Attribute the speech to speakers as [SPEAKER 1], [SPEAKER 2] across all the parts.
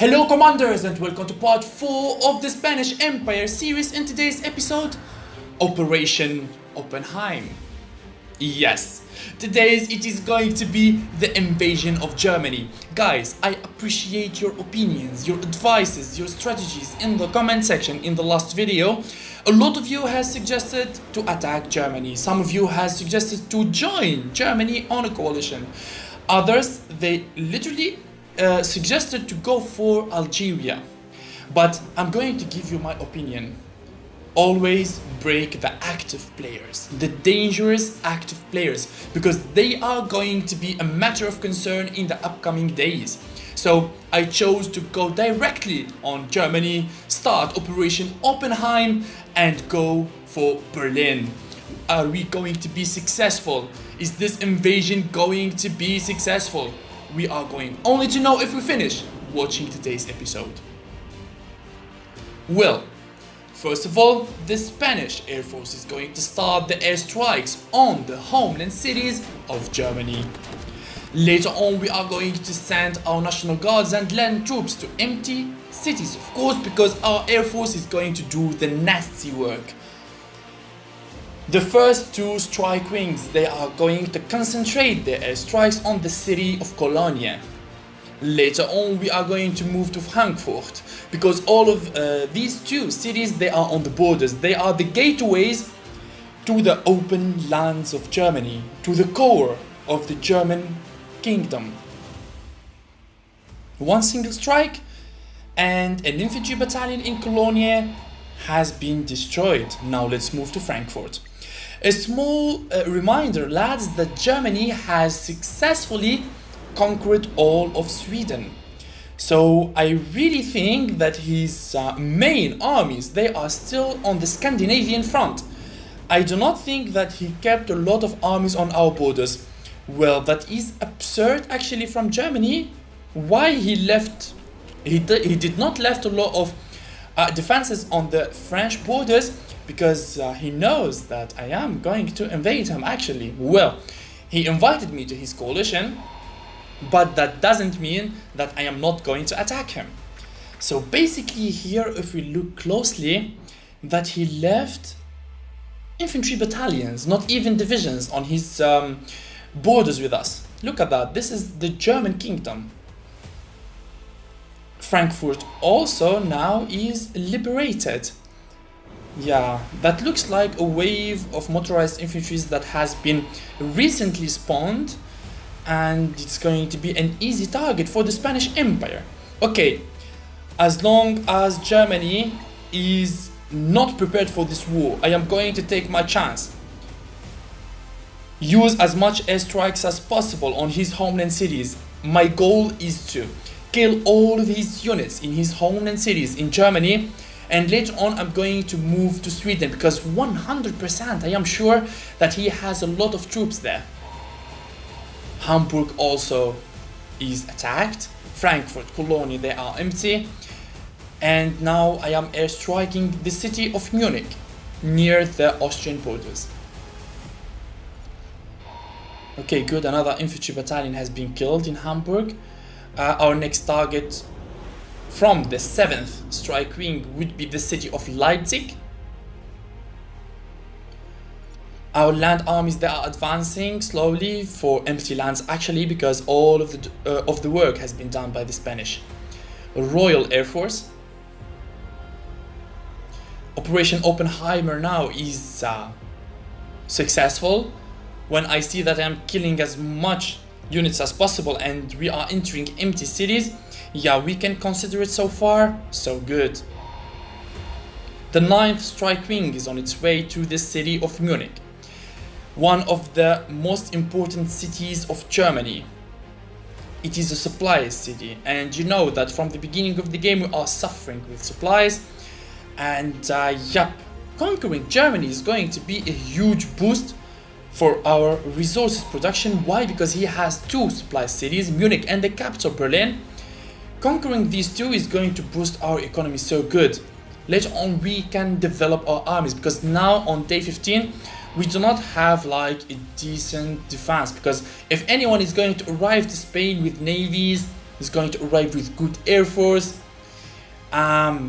[SPEAKER 1] Hello commanders and welcome to part 4 of the Spanish Empire series. In today's episode, Operation Oppenheim. Yes, it is going to be the invasion of Germany. Guys, I appreciate your opinions, your advices, your strategies in the comment section in the last video. A lot of you has suggested to attack Germany. Some of you has suggested to join Germany on a coalition. Others, they literally suggested to go for Algeria. But I'm going to give you my opinion. Always break the active players, the dangerous active players, because they are going to be a matter of concern in the upcoming days. So I chose to go directly on Germany, start Operation Oppenheim and go for Berlin. Are we going to be successful? Is this invasion going to be successful? We are going only to know if we finish watching today's episode. Well, first of all, the Spanish Air Force is going to start the airstrikes on the homeland cities of Germany. Later on, we are going to send our National Guards and land troops to empty cities, of course, because our Air Force is going to do the nasty work. The first two strike wings, they are going to concentrate their airstrikes on the city of Cologne. Later on, we are going to move to Frankfurt, because all of these two cities, they are on the borders. They are the gateways to the open lands of Germany, to the core of the German kingdom. One single strike and an infantry battalion in Cologne has been destroyed. Now let's move to Frankfurt. A small reminder, lads, that Germany has successfully conquered all of Sweden. So I really think that his main armies, they are still on the Scandinavian front. I do not think that he kept a lot of armies on our borders. Well, that is absurd actually from Germany. Why he left? He did not left a lot of defenses on the French borders, because he knows that I am going to invade him actually. Well, he invited me to his coalition, but that doesn't mean that I am not going to attack him. So basically here, if we look closely, that he left infantry battalions, not even divisions, on his borders with us. Look at that, this is the German kingdom. Frankfurt also now is liberated. Yeah, that looks like a wave of motorized infantry that has been recently spawned, and it's going to be an easy target for the Spanish Empire. Okay, as long as Germany is not prepared for this war, I am going to take my chance. Use as much airstrikes as possible on his homeland cities. My goal is to kill all of his units in his homeland cities in Germany, and later on I'm going to move to Sweden, because 100% I am sure that he has a lot of troops there. Hamburg also is attacked. Frankfurt, Cologne, they are empty. And now I am airstriking the city of Munich, near the Austrian borders. Okay, good, another infantry battalion has been killed in Hamburg. Our next target from the 7th strike wing would be the city of Leipzig. Our land armies, they are advancing slowly for empty lands actually, because all of the work has been done by the Spanish Royal Air Force. Operation Oppenheimer now is successful. When I see that I'm killing as much units as possible and we are entering empty cities, yeah, we can consider it so far so good. The 9th strike wing is on its way to the city of Munich, one of the most important cities of Germany. It is a supply city, and you know that from the beginning of the game we are suffering with supplies, and conquering Germany is going to be a huge boost for our resources production. Why? Because he has two supply cities, Munich and the capital Berlin. Conquering these two is going to boost our economy so good. Later on we can develop our armies, because now on day 15 we do not have like a decent defense, because if anyone is going to arrive to Spain with navies He's going to arrive with good air force.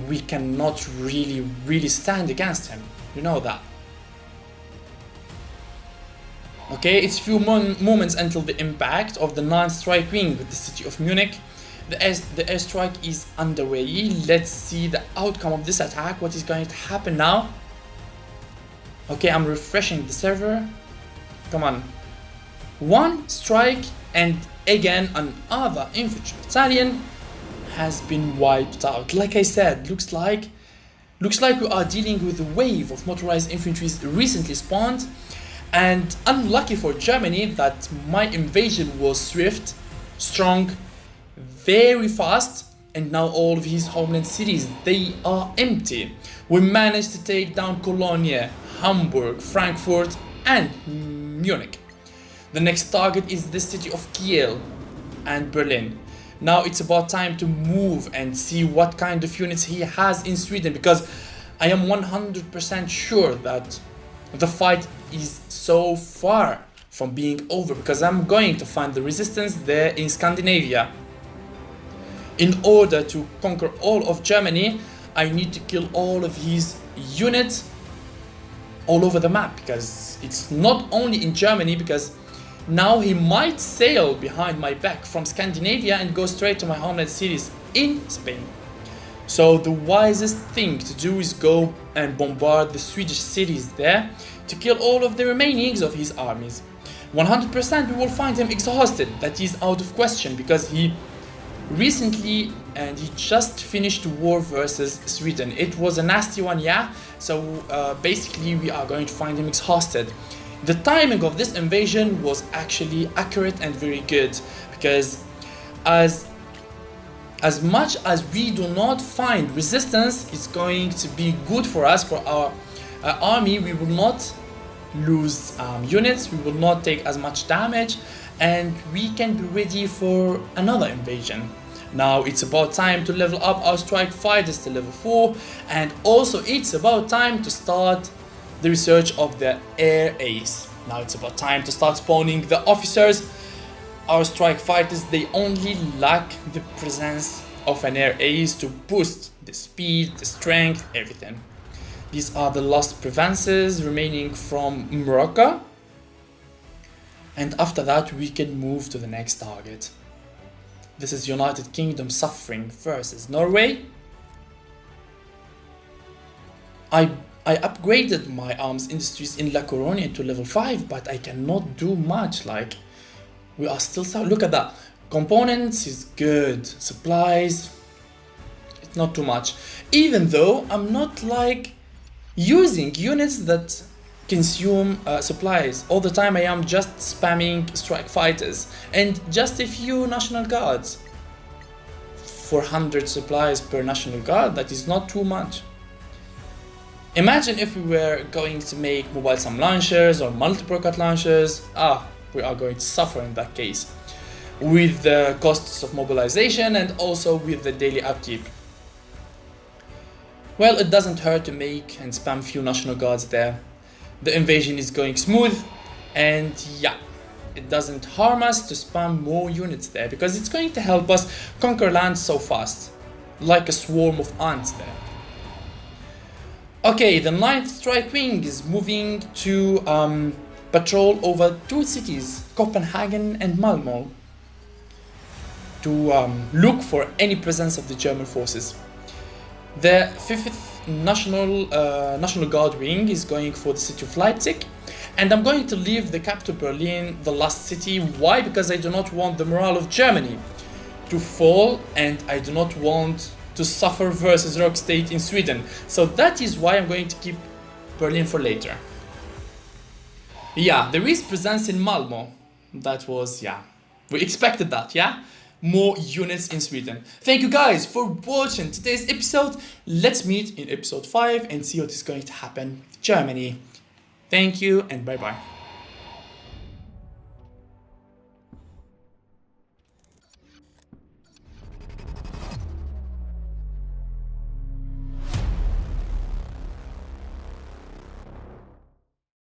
[SPEAKER 1] We cannot really stand against him. You know that. Okay, it's few moments until the impact of the 9th strike wing with the city of Munich. The airstrike is underway. Let's see the outcome of this attack. What is going to happen now? Okay, I'm refreshing the server. Come on. One strike and again another infantry battalion has been wiped out. Like I said, looks like we are dealing with a wave of motorized infantry recently spawned, and unlucky for Germany that my invasion was swift, strong, very fast, and now all of his homeland cities, they are empty. We managed to take down Cologne, Hamburg, Frankfurt and Munich. The next target is the city of Kiel and Berlin. Now it's about time to move and see what kind of units he has in Sweden, because I am 100% sure that the fight is so far from being over, because I'm going to find the resistance there in Scandinavia. In order to conquer all of Germany, I need to kill all of his units all over the map, because it's not only in Germany, because now he might sail behind my back from Scandinavia and go straight to my homeland cities in Spain. So the wisest thing to do is go and bombard the Swedish cities there to kill all of the remainings of his armies. 100% we will find him exhausted, that is out of question, because he recently and he just finished war versus Sweden. It was a nasty one, yeah, so basically we are going to find him exhausted. The timing of this invasion was actually accurate and very good, because as much as we do not find resistance, it's going to be good for us, for our army. We will not lose units, we will not take as much damage, and we can be ready for another invasion. Now it's about time to level up our strike fighters to level 4, and also it's about time to start the research of the air ace. Now it's about time to start spawning the officers. Our strike fighters, they only lack the presence of an air ace to boost the speed, the strength, everything. These are the last provinces remaining from Morocco, and after that we can move to the next target. This is United Kingdom suffering versus Norway. I upgraded my arms industries in La Coronia to level 5, but I cannot do much. Like, we are still so. Look at that. Components is good. Supplies, it's not too much. Even though I'm not like using units that consume supplies all the time. I am just spamming strike fighters and just a few national guards. 400 supplies per national guard, that is not too much. Imagine if we were going to make mobile SAM launchers or multiple rocket launchers. We are going to suffer in that case, with the costs of mobilization and also with the daily upkeep. Well, it doesn't hurt to make and spam few national guards there. The invasion is going smooth, and yeah, it doesn't harm us to spam more units there, because it's going to help us conquer land so fast, like a swarm of ants there. Okay, the 9th Strike Wing is moving to patrol over 2 cities, Copenhagen and Malmö, to look for any presence of the German forces. The 5th National Guard Wing is going for the city of Leipzig, and I'm going to leave the capital Berlin, the last city. Why? Because I do not want the morale of Germany to fall, and I do not want to suffer versus Rock State in Sweden. So that is why I'm going to keep Berlin for later. Yeah, there is presence in Malmö. That was, yeah, we expected that, yeah? More units in Sweden. Thank you guys for watching today's episode. Let's meet in episode 5 and see what is going to happen in Germany. Thank you and bye bye.